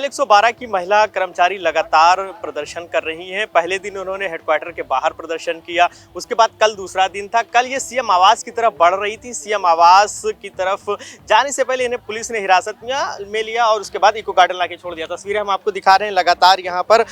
112 की महिला कर्मचारी लगातार प्रदर्शन कर रही हैं। पहले दिन उन्होंने हेडक्वार्टर के बाहर प्रदर्शन किया, उसके बाद कल दूसरा दिन था। कल ये सीएम आवास की तरफ बढ़ रही थी। सीएम आवास की तरफ जाने से पहले इन्हें पुलिस ने हिरासत में लिया और उसके बाद इको गार्डन लाके छोड़ दिया। तस्वीरें हम आपको दिखा रहे हैं लगातार यहाँ पर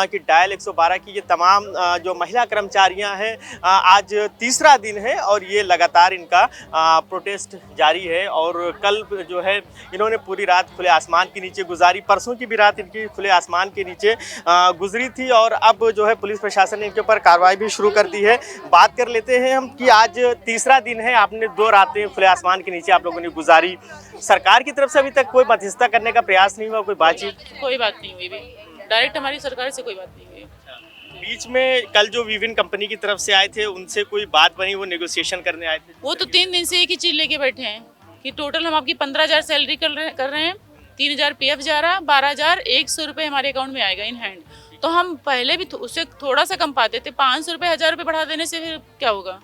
कि डायल 112 की ये तमाम जो महिला कर्मचारियाँ हैं, आज तीसरा दिन है और ये लगातार इनका प्रोटेस्ट जारी है। और कल जो है इन्होंने पूरी रात खुले आसमान के नीचे गुजारी, परसों की भी रात इनकी खुले आसमान के नीचे गुजरी थी और अब जो है पुलिस प्रशासन ने इनके ऊपर कार्रवाई भी शुरू कर दी है। बात कर लेते हैं हम कि आज तीसरा दिन है, आपने 2 रातें खुले आसमान के नीचे आप लोगों ने गुजारी। सरकार की तरफ से अभी तक कोई मध्यस्थता करने का प्रयास नहीं हुआ, कोई बातचीत? कोई बात नहीं हुई भी, डायरेक्ट हमारी सरकार से कोई बात नहीं हुई। बीच में कल जो विभिन्न कंपनी की तरफ से आए थे उनसे कोई बात बनी, वो नेगोशिएशन करने आए थे? वो तो 3 दिन से एक ही चीज लेके बैठे हैं कि टोटल हम आपकी 15,000 सैलरी कर रहे हैं, 3,000 पीएफ जा रहा, 12,100 रुपये हमारे अकाउंट में आएगा इन हैंड। तो हम पहले भी उससे थोड़ा सा कम पाते थे, 500 रुपये 1,000 रुपये बढ़ा देने से फिर क्या होगा?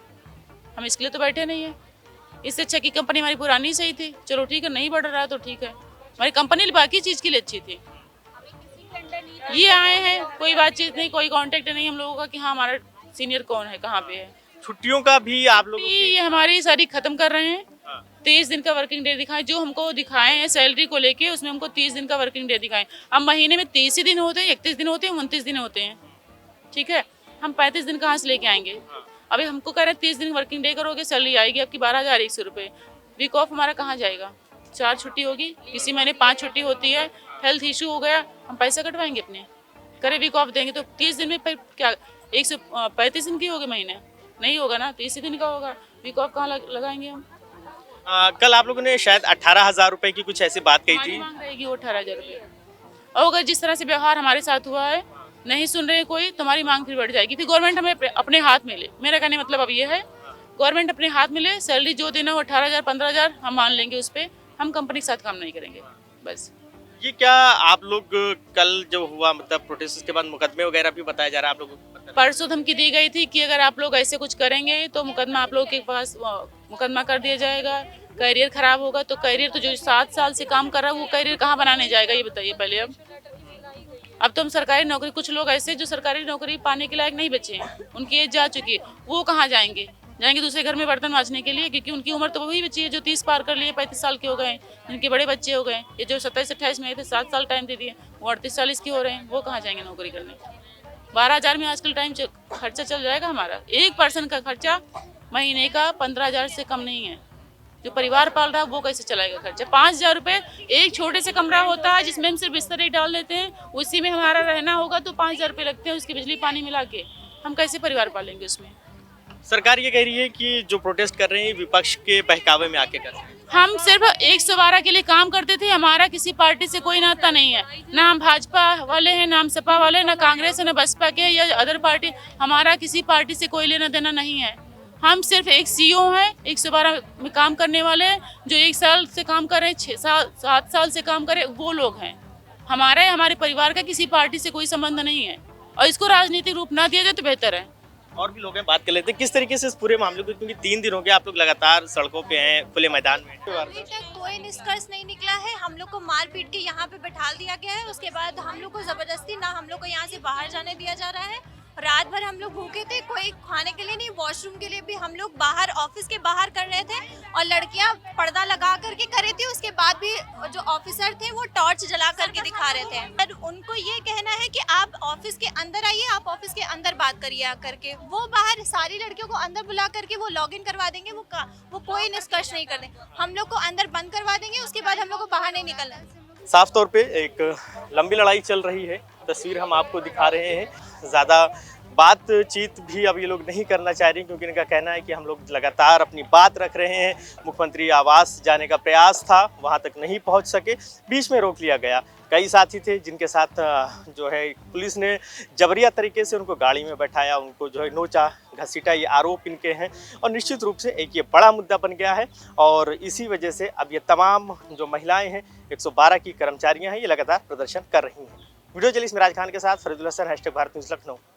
हम इसके लिए तो बैठे नहीं है। इससे अच्छा की कंपनी हमारी पुरानी सही थी। चलो ठीक है, नहीं बढ़ रहा तो ठीक है, हमारी कंपनी बाकी चीज़ के लिए अच्छी थी। ये आए हैं, कोई बातचीत नहीं, कोई कांटेक्ट नहीं हम लोगों का कि हाँ हमारा सीनियर कौन है, कहाँ पे है। छुट्टियों का भी आप लोग ये हमारी सारी खत्म कर रहे हैं। 30 दिन का वर्किंग डे दिखाएं, जो हमको दिखाए हैं सैलरी को लेके, उसमें हमको 30 दिन का वर्किंग डे दिखाएं। अब महीने में 30 ही दिन होते हैं, 31 दिन होते हैं, 29 दिन होते हैं, ठीक है। हम 35 दिन कहाँ से लेके आएंगे? अभी हमको कह रहे हैं 30 दिन वर्किंग डे करोगे सैलरी आएगी आपकी 12,100 रुपये। वीक ऑफ हमारा कहाँ जाएगा? 4 छुट्टी होगी, किसी महीने 5 छुट्टी होती है, हेल्थ इशू हो गया, हम पैसा कटवाएंगे अपने? करे वीक ऑफ देंगे तो 30 दिन में क्या 135 दिन की होगी महीने? नहीं होगा ना, 30 दिन का होगा। वीक ऑफ कहाँ लगाएंगे हम? कल आप लोगों ने शायद 18,000 रुपए की कुछ ऐसी बात कही थी। मांग रहेगी वो 18,000 रुपये। और अगर जिस तरह से व्यवहार हमारे साथ हुआ है, नहीं सुन रहे कोई, तुम्हारी मांग फिर बढ़ जाएगी। फिर गवर्नमेंट हमें अपने हाथ में ले। मेरा कहने मतलब अब ये है, गवर्नमेंट अपने हाथ में ले, सैलरी जो देना हो 18,000 15,000 हम मान लेंगे, उस पर हम कंपनी के साथ काम नहीं करेंगे बस। ये क्या आप लोग कल जो हुआ मतलब प्रोटेस्ट के बाद मुकदमे वगैरह भी बताया जा रहा है आप लोगों को? परसों धमकी दी गई थी कि अगर आप लोग ऐसे कुछ करेंगे तो मुकदमा आप लोग के पास मुकदमा कर दिया जाएगा, करियर खराब होगा। तो करियर तो जो 7 साल से काम कर रहा है वो करियर कहाँ बनाने जाएगा, ये बताइए पहले। अब तो हम सरकारी नौकरी, कुछ लोग ऐसे जो सरकारी नौकरी पाने के लायक नहीं बचे हैं, उनकी एज जा चुकी है, वो कहाँ जाएंगे? जाएंगे दूसरे घर में बर्तन मांजने के लिए, क्योंकि उनकी उम्र तो वही बची है जो 30 पार कर लिए, 35 साल के हो गए, जिनके बड़े बच्चे हो गए। ये जो 27-28 में आए थे, 7 साल टाइम दे दिए, वो 38-40 के हो रहे हैं, वो कहाँ जाएंगे नौकरी करने? 12,000 में आजकल टाइम खर्चा चल जाएगा हमारा। एक पर्सन का खर्चा महीने का 15,000 से कम नहीं है। जो परिवार पाल रहा है वो कैसे चलाएगा खर्चा? 5,000 रुपये एक छोटे से कमरा होता है जिसमें हम सिर्फ बिस्तर ही डाल देते हैं, उसी में हमारा रहना होगा तो 5,000 रुपये लगते हैं, उसकी बिजली पानी मिला के हम कैसे परिवार पालेंगे उसमें? सरकार ये कह रही है कि जो प्रोटेस्ट कर रहे हैं विपक्ष के बहकावे में आके कर रहे हैं। हम सिर्फ 112 के लिए काम करते थे, हमारा किसी पार्टी से कोई नाता नहीं है। ना हम भाजपा वाले हैं, ना हम सपा वाले, ना कांग्रेस है, ना बसपा के या अदर पार्टी। हमारा किसी पार्टी से कोई लेना देना नहीं है। हम सिर्फ एक सीईओ हैं 112 में काम करने वाले, जो 1 साल से काम कर रहे हैं, 7 साल से काम कर रहे, वो लोग हैं। हमारे परिवार का किसी पार्टी से कोई संबंध नहीं है और इसको राजनीतिक रूप ना दिया जाए तो बेहतर है। और भी लोग हैं, बात कर लेते हैं किस तरीके से इस पूरे मामले को, क्योंकि 3 दिन हो गए आप लोग लगातार सड़कों पे हैं, खुले मैदान में। अभी तक कोई निष्कर्ष नहीं निकला है। हम लोग को मार पीट के यहाँ पे बैठा दिया गया है, उसके बाद हम लोग को जबरदस्ती ना हम लोग को यहाँ से बाहर जाने दिया जा रहा है। रात भर हम लोग भूखे थे, कोई खाने के लिए नहीं, वॉशरूम के लिए भी हम लोग बाहर ऑफिस के बाहर कर रहे थे और लड़कियां पर्दा लगा करके कर रही थी। उसके बाद भी जो ऑफिसर थे वो टॉर्च जला करके दिखा रहे थे। और उनको ये कहना है कि आप ऑफिस के अंदर आइए, आप ऑफिस के अंदर बात करिए करके। वो बाहर सारी लड़कियों को अंदर बुला करके वो लॉग इन करवा देंगे, वो कोई निष्कर्ष नहीं कर देंगे। हम लोग को अंदर बंद करवा देंगे, उसके बाद हम लोग को बाहर नहीं निकलना है। साफ तौर पे एक लंबी लड़ाई चल रही है, तस्वीर हम आपको दिखा रहे हैं। ज़्यादा बातचीत भी अब ये लोग नहीं करना चाह रही, क्योंकि इनका कहना है कि हम लोग लगातार अपनी बात रख रहे हैं। मुख्यमंत्री आवास जाने का प्रयास था, वहाँ तक नहीं पहुँच सके, बीच में रोक लिया गया। कई साथी थे जिनके साथ जो है पुलिस ने जबरिया तरीके से उनको गाड़ी में बैठाया, उनको जो है नोचा घसीटा, ये आरोप इनके हैं। और निश्चित रूप से एक ये बड़ा मुद्दा बन गया है और इसी वजह से अब ये तमाम जो महिलाएं हैं, 112 की कर्मचारियां हैं, ये लगातार प्रदर्शन कर रही हैं। वीडियो जर्नलिस्ट मिराज खान के साथ फरीदुल हसन, #भारत न्यूज़ लखनऊ।